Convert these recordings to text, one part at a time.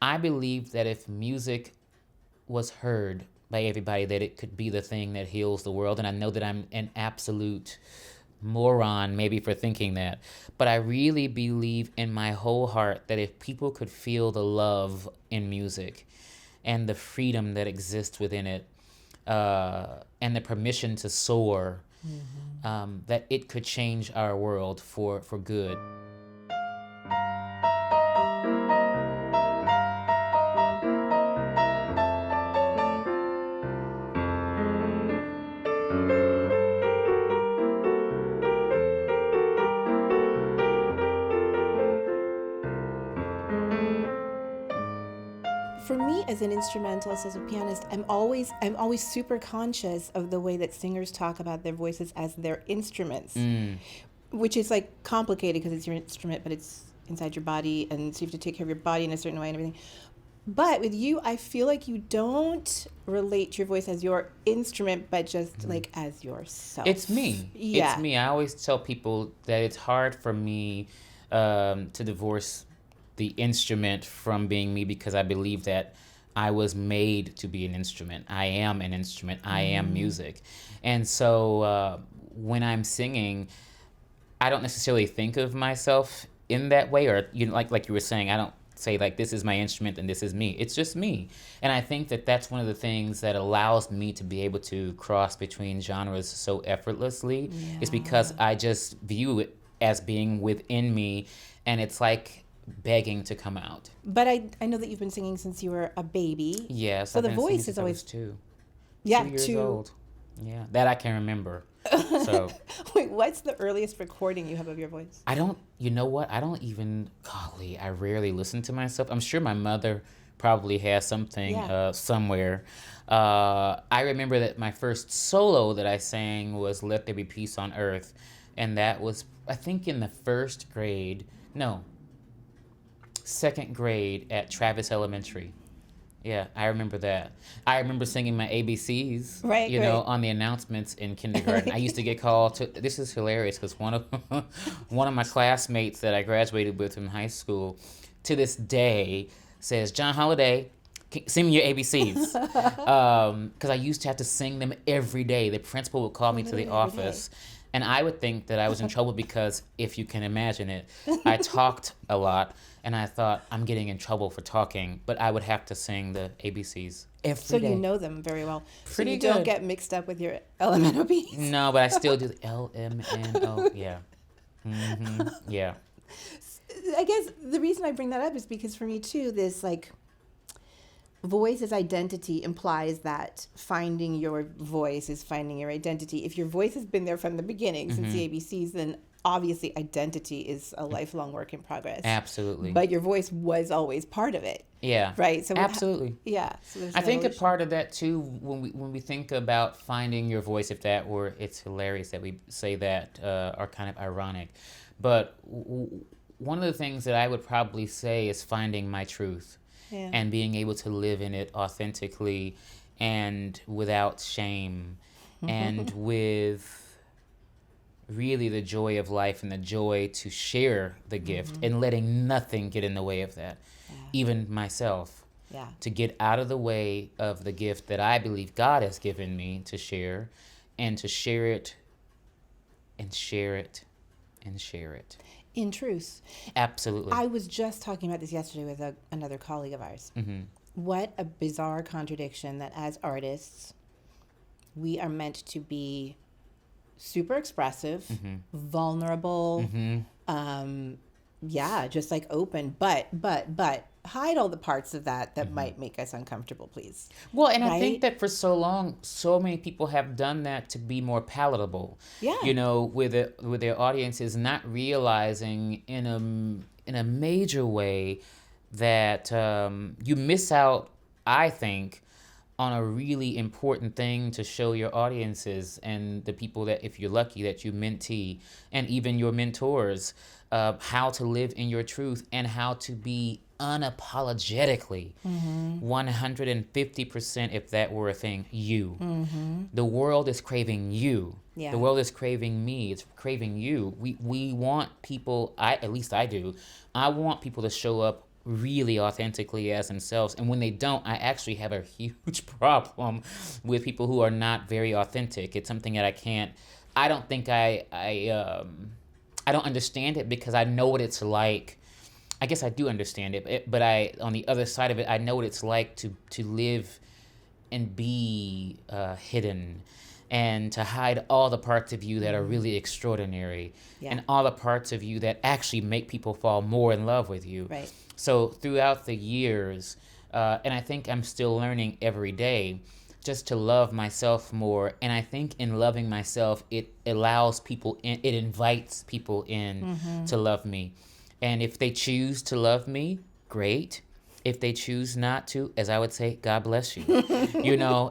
I believe that if music was heard by everybody, that it could be the thing that heals the world. And I know that I'm an absolute moron maybe for thinking that, but I really believe in my whole heart that if people could feel the love in music and the freedom that exists within it, and the permission to soar, that it could change our world for good. For me, as an instrumentalist, as a pianist, I'm always super conscious of the way that singers talk about their voices as their instruments, which is like complicated because it's your instrument, but it's inside your body, and so you have to take care of your body in a certain way and everything. But with you, I feel like you don't relate to your voice as your instrument, but just like as yourself. It's me. Yeah. It's me. I always tell people that it's hard for me to divorce the instrument from being me, because I believe that I was made to be an instrument. I am an instrument. I am music. And so when I'm singing, I don't necessarily think of myself in that way, or like you were saying, I don't say like this is my instrument and this is me. It's just me. And I think that that's one of the things that allows me to be able to cross between genres so effortlessly, is because I just view it as being within me, and it's like begging to come out. But I know that you've been singing since you were a baby. Yes. So I've the been singing voice since is I always was 2 yeah, 2 years 2. old. Yeah, that I can remember. So Wait, what's the earliest recording you have of your voice? I don't, you know what? I don't even, golly, I rarely listen to myself. I'm sure my mother probably has something somewhere. I remember that my first solo that I sang was Let There Be Peace on Earth. And that was, I think, in the second grade at Travis Elementary. Yeah, I remember that. I remember singing my ABCs, Right, on the announcements in kindergarten. I used to get called to, this is hilarious, because one of my classmates that I graduated with in high school, to this day, says, John Holiday, sing me your ABCs. Because I used to have to sing them every day. The principal would call me to the office. And I would think that I was in trouble because, if you can imagine it, I talked a lot, and I thought, I'm getting in trouble for talking, but I would have to sing the ABCs every So day. you know them very well. Pretty so you good. don't get mixed up with your LMNOPs. No, but I still do the LMNO. Yeah. Yeah. I guess the reason I bring that up is because for me too, this like voice as identity implies that finding your voice is finding your identity. If your voice has been there from the beginning since the ABCs, then obviously identity is a lifelong work in progress. Absolutely. But your voice was always part of it. Yeah. Right. So absolutely. Yeah. So I think a part of that too, when we think about finding your voice, if that were, it's hilarious that we say that, are kind of ironic, but one of the things that I would probably say is finding my truth. Yeah. And being able to live in it authentically and without shame and with really the joy of life and the joy to share the gift and letting nothing get in the way of that, even myself. Yeah. To get out of the way of the gift that I believe God has given me to share, and to share it and share it and share it. In truth. Absolutely. I was just talking about this yesterday with another colleague of ours. What a bizarre contradiction that as artists, we are meant to be super expressive, vulnerable, just like open, but hide all the parts of that might make us uncomfortable, please. Well, and right? I think that for so long, so many people have done that to be more palatable. Yeah. With their audiences, not realizing in a major way that you miss out, I think, on a really important thing to show your audiences and the people that, if you're lucky, that you mentee, and even your mentors, how to live in your truth and how to be unapologetically 150%, if that were a thing, you. The world is craving you. The world is craving me. It's craving you. We want people, at least I do, I want people to show up really authentically as themselves. And when they don't, I actually have a huge problem with people who are not very authentic. It's something that I don't think I don't understand it, because I know what it's like. I guess I do understand it, but on the other side of it, I know what it's like to live and be hidden, and to hide all the parts of you that are really extraordinary, and all the parts of you that actually make people fall more in love with you. Right. So throughout the years, and I think I'm still learning every day, just to love myself more. And I think in loving myself, it allows people in, it invites people in to love me. And if they choose to love me, great. If they choose not to, as I would say, God bless you.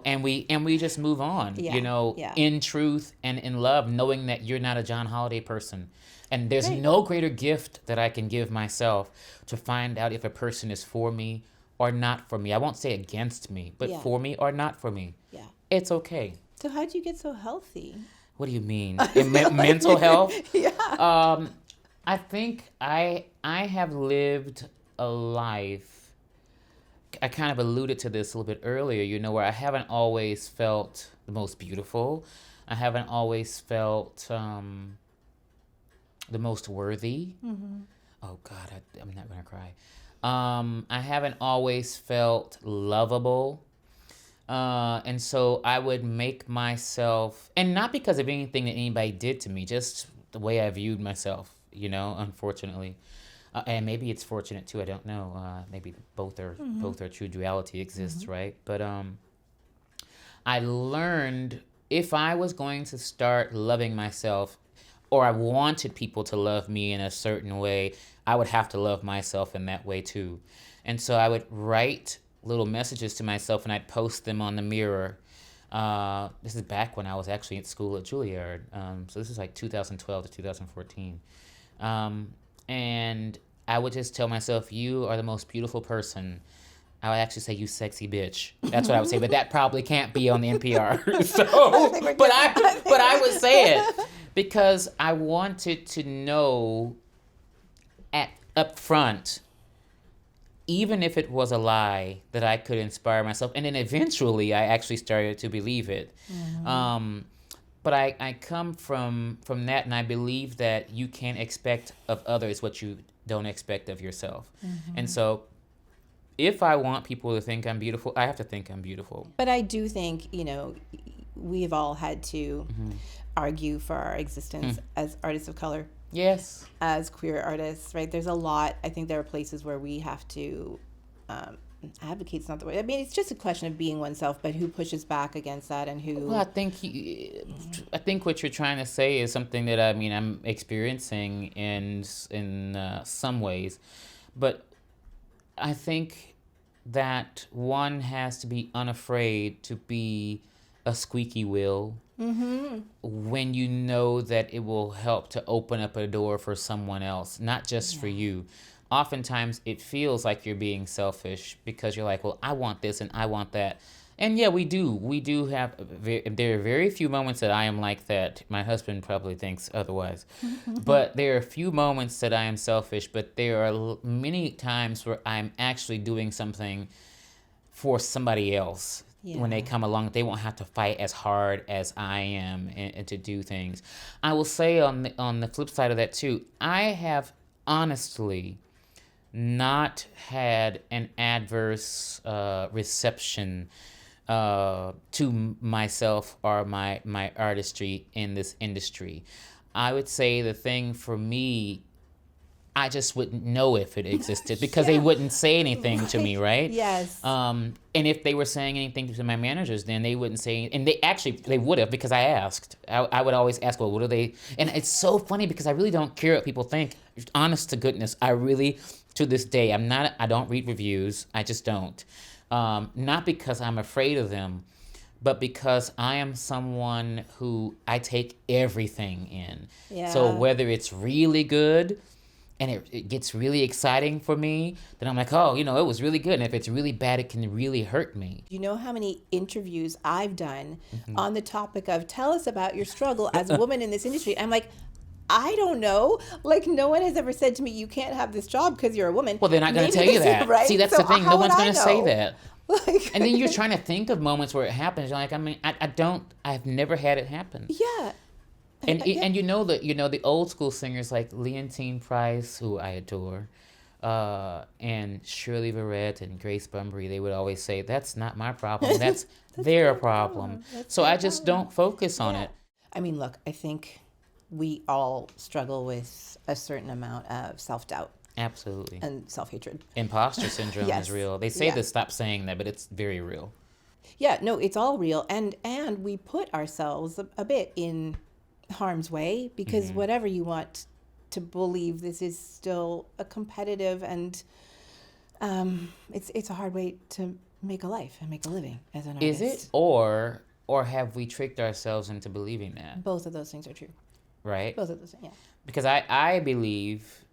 And we just move on, in truth and in love, knowing that you're not a John Holiday person. And there's no greater gift that I can give myself to find out if a person is for me or not for me. I won't say against me, but for me or not for me. Yeah. It's okay. So how'd you get so healthy? What do you mean? Mental health? Yeah. I think I have lived a life. I kind of alluded to this a little bit earlier, where I haven't always felt the most beautiful. I haven't always felt the most worthy. Oh God, I'm not gonna cry. I haven't always felt lovable. And so I would make myself, and not because of anything that anybody did to me, just the way I viewed myself, unfortunately. And maybe it's fortunate too, I don't know. Maybe both are true, duality exists, right? But I learned, if I was going to start loving myself, or I wanted people to love me in a certain way, I would have to love myself in that way too. And so I would write little messages to myself, and I'd post them on the mirror. This is back when I was actually at school at Juilliard. So this is like 2012 to 2014. And I would just tell myself, you are the most beautiful person. I would actually say, you sexy bitch. That's what I would say, but that probably can't be on the NPR. But I would say it because I wanted to know up front, even if it was a lie, that I could inspire myself. And then eventually I actually started to believe it. But I come from that, and I believe that you can't expect of others what you don't expect of yourself. And so if I want people to think I'm beautiful, I have to think I'm beautiful. But I do think, we've all had to argue for our existence as artists of color. Yes. As queer artists, right? There's a lot. I think there are places where we have to advocate's not the way. I mean, it's just a question of being oneself, but who pushes back against that, and who? Well, I think what you're trying to say is something that I'm experiencing in some ways, but I think that one has to be unafraid to be a squeaky wheel. When you know that it will help to open up a door for someone else, not just for you. Oftentimes it feels like you're being selfish because you're like, well, I want this and I want that. And yeah, we do have, there are very few moments that I am like that. My husband probably thinks otherwise. But there are a few moments that I am selfish, but there are many times where I'm actually doing something for somebody else. When they come along, they won't have to fight as hard as I am and to do things. I will say on the flip side of that too, I have honestly not had an adverse reception to myself or my artistry in this industry. I would say the thing for me, I just wouldn't know if it existed because they wouldn't say anything to me, right? Yes. And if they were saying anything to my managers, then they wouldn't say, and they would have, because I asked. I would always ask, well, what are they? And it's so funny because I really don't care what people think. Honest to goodness, I really, to this day, I don't read reviews. I just don't. Not because I'm afraid of them, but because I am someone who I take everything in. Yeah. So whether it's really good, and it gets really exciting for me, then I'm like, oh, it was really good. And if it's really bad, it can really hurt me. You know how many interviews I've done on the topic of, tell us about your struggle as a woman in this industry. I'm like, I don't know. Like, no one has ever said to me, you can't have this job because you're a woman. Well, they're not going to tell Maybe you this is that. right. See, that's So the thing. how No would one's going I to say know? that. Like, And then you're trying to think of moments where it happens. You're like, I mean, I've never had it happen. yeah. And Yeah. and the old school singers like Leontine Price, who I adore, and Shirley Verrett and Grace Bunbury, they would always say, "That's not my problem. That's their problem." That's So their I just don't focus on it. I mean, look, I think we all struggle with a certain amount of self-doubt Absolutely. and self-hatred. Imposter syndrome Yes. is real. They say Yeah. to stop saying that, but it's very real. Yeah, no, it's all real, and we put ourselves a bit in harm's way because whatever you want to believe, this is still a competitive and it's a hard way to make a life and make a living as an artist. Is it? Or have we tricked ourselves into believing that? Both of those things are true. Right? Both of those, yeah. Because I believe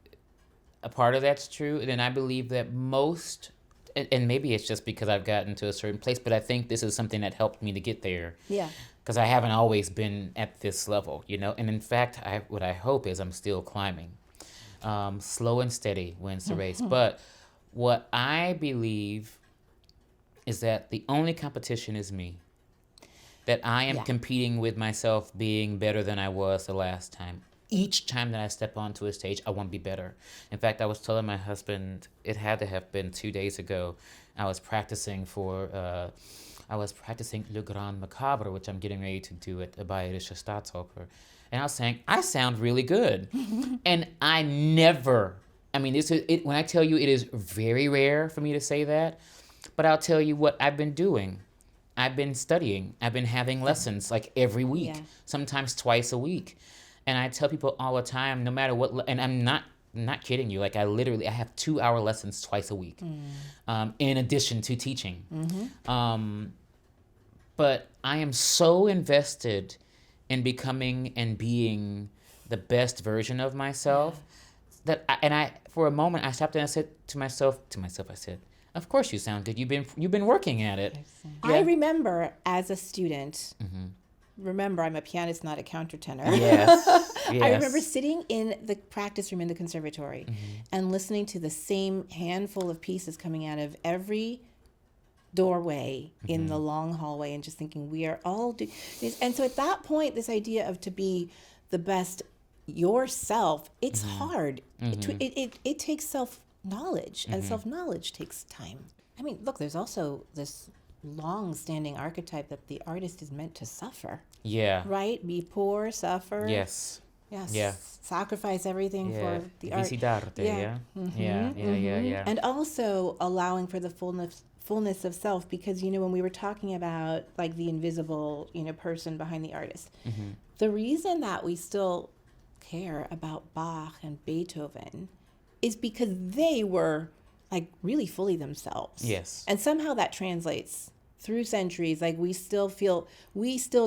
a part of that's true, and then I believe that most, and maybe it's just because I've gotten to a certain place, but I think this is something that helped me to get there. Yeah. Because I haven't always been at this level, and in fact, what I hope is I'm still climbing. Slow and steady wins the race. But what I believe is that the only competition is me. That I am competing with myself being better than I was the last time. Each time that I step onto a stage, I want to be better. In fact, I was telling my husband, it had to have been 2 days ago, I was practicing Le Grand Macabre, which I'm getting ready to do at the Bayerische Staatsoper. And I was saying, I sound really good. And I never, I mean, when I tell you it is very rare for me to say that, but I'll tell you what I've been doing. I've been studying. I've been having lessons like every week, sometimes twice a week. And I tell people all the time, no matter what, and I'm not kidding you, like I have 2-hour lessons twice a week, in addition to teaching. But I am so invested in becoming and being the best version of myself that I for a moment I stopped and I said to myself, I said, of course you sound good. You've been working at it. I remember as a student, remember I'm a pianist, not a countertenor. Yes. I remember sitting in the practice room in the conservatory and listening to the same handful of pieces coming out of every doorway in the long hallway and just thinking we are all doing this. And so at that point, this idea of to be the best yourself, it's hard. It takes self-knowledge, and self-knowledge takes time. I mean, look, there's also this long-standing archetype that the artist is meant to suffer. Yeah. Right? Be poor, suffer. Yes. Yes. Yeah. Sacrifice everything for the art. Visidarte, yeah. Yeah. And also allowing for the fullness of self, because when we were talking about like the invisible person behind the artist, the reason that we still care about Bach and Beethoven is because they were like really fully themselves. Yes. And somehow that translates through centuries. Like we still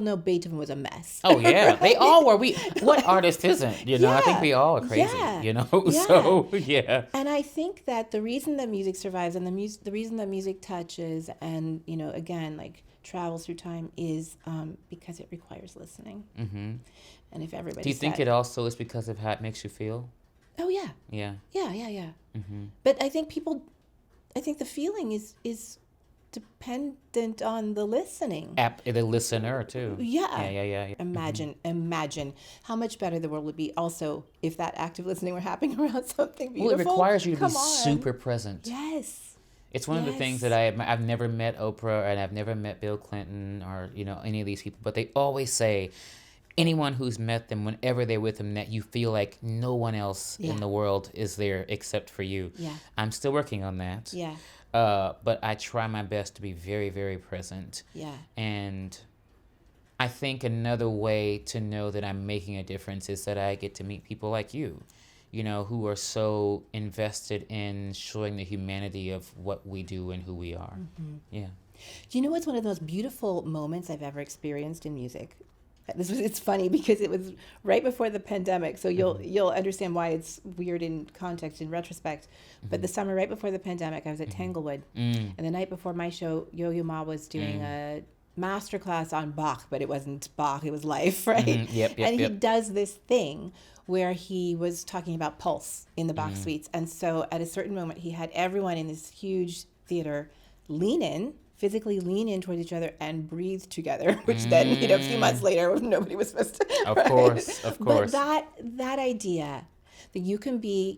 know Beethoven was a mess. Oh yeah, they all were. What artist isn't? I think we all are crazy. Yeah. So yeah. And I think that the reason that music survives and the reason that music touches and again like travels through time is because it requires listening. And if everybody, do you think it also is because of how it makes you feel? Oh yeah. Yeah. Yeah. But I think the feeling is dependent on the listening. The listener too. Yeah. Imagine how much better the world would be also if that active listening were happening around something beautiful. Well, it requires you to be super present. Yes. It's one of the things that I've never met Oprah and I've never met Bill Clinton or any of these people, but they always say anyone who's met them, whenever they're with them, that you feel like no one else in the world is there except for you. Yeah. I'm still working on that. Yeah. But I try my best to be very, very present. Yeah. And I think another way to know that I'm making a difference is that I get to meet people like you, who are so invested in showing the humanity of what we do and who we are. Yeah. Do you know what's one of the most beautiful moments I've ever experienced in music? It's funny because it was right before the pandemic, so you'll understand why it's weird in context in retrospect. But the summer right before the pandemic, I was at Tanglewood, and the night before my show, Yo-Yo Ma was doing a masterclass on Bach, but it wasn't Bach, it was life, right? Yep, And he yep. does this thing where he was talking about pulse in the Bach suites. And so at a certain moment, he had everyone in this huge theater physically lean in towards each other and breathe together, which then, a few months later, nobody was supposed to. Of right? course. But that idea that you can be,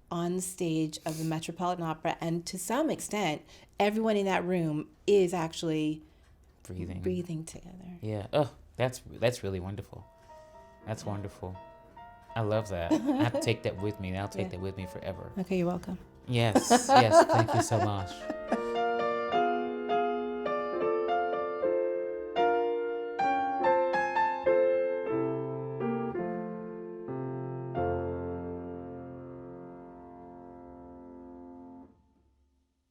on stage of the Metropolitan Opera, and to some extent, everyone in that room is actually breathing together. Yeah. Oh, that's really wonderful. That's wonderful. I love that. I have to take that with me. I'll take that with me forever. Okay, you're welcome. Yes. Yes. Thank you so much.